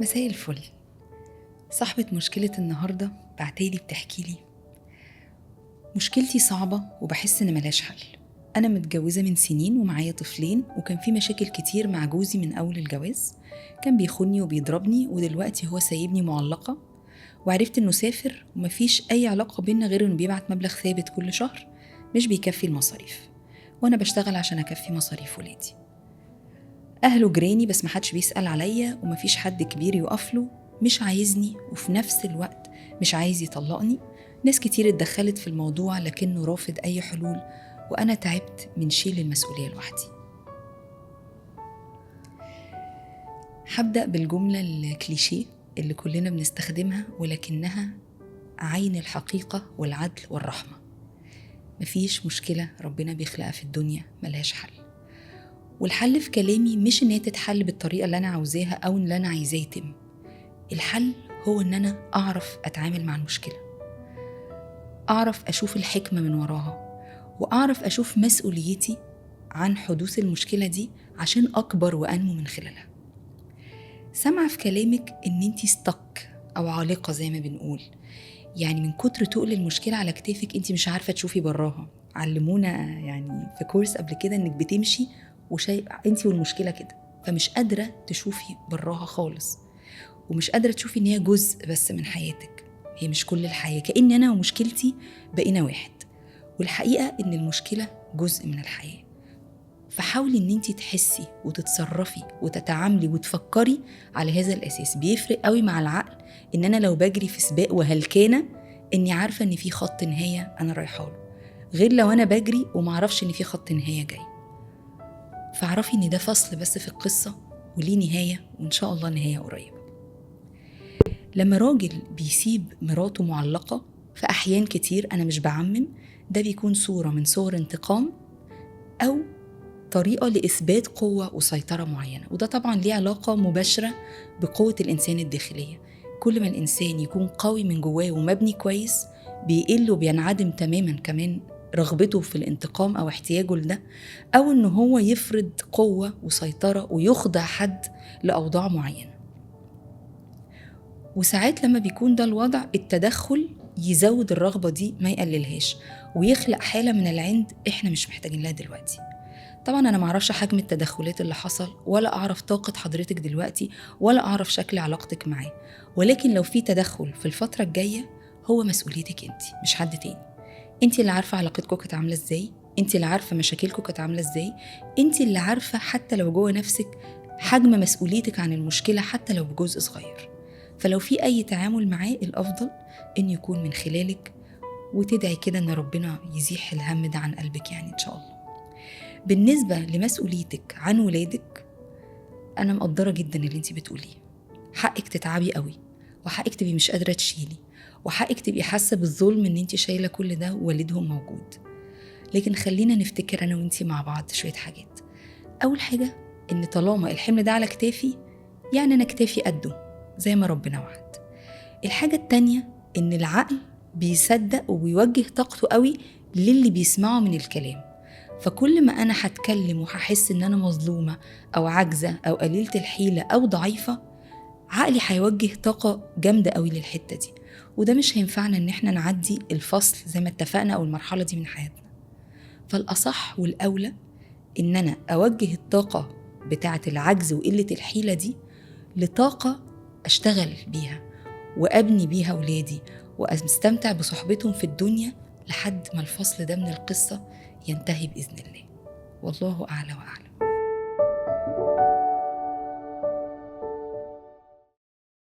مساء الفل. صاحبة مشكلة النهاردة بعتالي بتحكي لي مشكلتي صعبة وبحس إن ملاش حل. أنا متجوزة من سنين ومعايا طفلين، وكان في مشاكل كتير مع جوزي من أول الجواز. كان بيخوني وبيضربني، ودلوقتي هو سايبني معلقة، وعرفت إنه سافر ومفيش أي علاقة بينا غير إنه بيبعت مبلغ ثابت كل شهر مش بيكفي المصاريف، وأنا بشتغل عشان أكفي مصاريف ولادي. أهله جيراني بس محدش بيسأل عليا، ومفيش حد كبير يقفله. مش عايزني وفي نفس الوقت مش عايز يطلقني. ناس كتير اتدخلت في الموضوع لكنه رافض أي حلول، وأنا تعبت من شيل المسؤولية لوحدي. هبدأ بالجملة الكليشيه اللي كلنا بنستخدمها، ولكنها عين الحقيقة والعدل والرحمة. مفيش مشكلة ربنا بيخلقها في الدنيا ملهاش حل، والحل في كلامي مش إن هي تتحل بالطريقة اللي أنا عاوزاها أو اللي أنا عايزاه يتم. الحل هو إن أنا أعرف أتعامل مع المشكلة، أعرف أشوف الحكمة من وراها، وأعرف أشوف مسؤوليتي عن حدوث المشكلة دي عشان أكبر وأنمو من خلالها. سمع في كلامك إن أنتي ستك أو عالقة زي ما بنقول، يعني من كتر تقل المشكلة على كتافك أنتي مش عارفة تشوفي براها. علمونا يعني في كورس قبل كده إنك بتمشي وشايف أنتي والمشكلة كده، فمش قادرة تشوفي براها خالص، ومش قادرة تشوفي إن هي جزء بس من حياتك، هي مش كل الحياة. كأن أنا ومشكلتي بقينا واحد، والحقيقة إن المشكلة جزء من الحياة. فحاولي إن انتي تحسي وتتصرفي وتتعاملي وتفكري على هذا الأساس. بيفرق قوي مع العقل إن أنا لو بجري في سباق وهلكانة إني عارفة إن في خط نهاية أنا رايحة له، غير لو أنا بجري ومعرفش إن في خط نهاية جاي. فاعرفي إن ده فصل بس في القصة، وليه نهاية، وإن شاء الله نهاية قريبة. لما راجل بيسيب مراته معلقة، في أحيان كتير أنا مش بعمم، ده بيكون صورة من صور انتقام أو طريقة لإثبات قوة وسيطرة معينة، وده طبعا ليه علاقة مباشرة بقوة الإنسان الداخلية. كل ما الإنسان يكون قوي من جواه ومبني كويس، بيقل وبينعدم تماما كمان رغبته في الانتقام أو احتياجه لده، أو إنه هو يفرض قوة وسيطرة ويخضع حد لأوضاع معينة. وساعات لما بيكون ده الوضع، التدخل يزود الرغبة دي ما يقللهاش، ويخلق حالة من العند احنا مش محتاجين لها دلوقتي. طبعا انا معرفش حجم التدخلات اللي حصل، ولا اعرف طاقة حضرتك دلوقتي، ولا اعرف شكل علاقتك معاه، ولكن لو في تدخل في الفترة الجاية هو مسؤوليتك انت مش حد تاني. انت اللي عارفة علاقتكم كانت عاملة ازاي، انت اللي عارفة مشاكلكم كانت عاملة ازاي، انت اللي عارفة حتى لو جوه نفسك حجم مسؤوليتك عن المشكلة حتى لو بجزء صغير. فلو في أي تعامل معاه، الأفضل إن يكون من خلالك، وتدعي كده إن ربنا يزيح الهم ده عن قلبك يعني إن شاء الله. بالنسبة لمسؤوليتك عن ولادك، أنا مقدرة جدا اللي انتي بتقوليه. حقك تتعبي قوي، وحقك تبقي مش قادرة تشيلي، وحقك تبقي حاسة بالظلم إن انتي شايلة كل ده ووالدهم موجود. لكن خلينا نفتكر أنا وانتي مع بعض شوية حاجات. أول حاجة، إن طالما الحمل ده على كتافي، يعني أنا كتافي قده زي ما ربنا وعد. الحاجة التانية، إن العقل بيصدق وبيوجه طاقته قوي للي بيسمعه من الكلام. فكل ما أنا هتكلم وهحس إن أنا مظلومة أو عاجزة أو قليلة الحيلة أو ضعيفة، عقلي هيوجه طاقة جامدة قوي للحتة دي، وده مش هينفعنا إن احنا نعدي الفصل زي ما اتفقنا أو المرحلة دي من حياتنا. فالأصح والأولى إن أنا أوجه الطاقة بتاعة العجز وقلة الحيلة دي لطاقة أشتغل بيها وأبني بيها ولادي، وأستمتع بصحبتهم في الدنيا لحد ما الفصل ده من القصة ينتهي بإذن الله. والله أعلى وأعلم.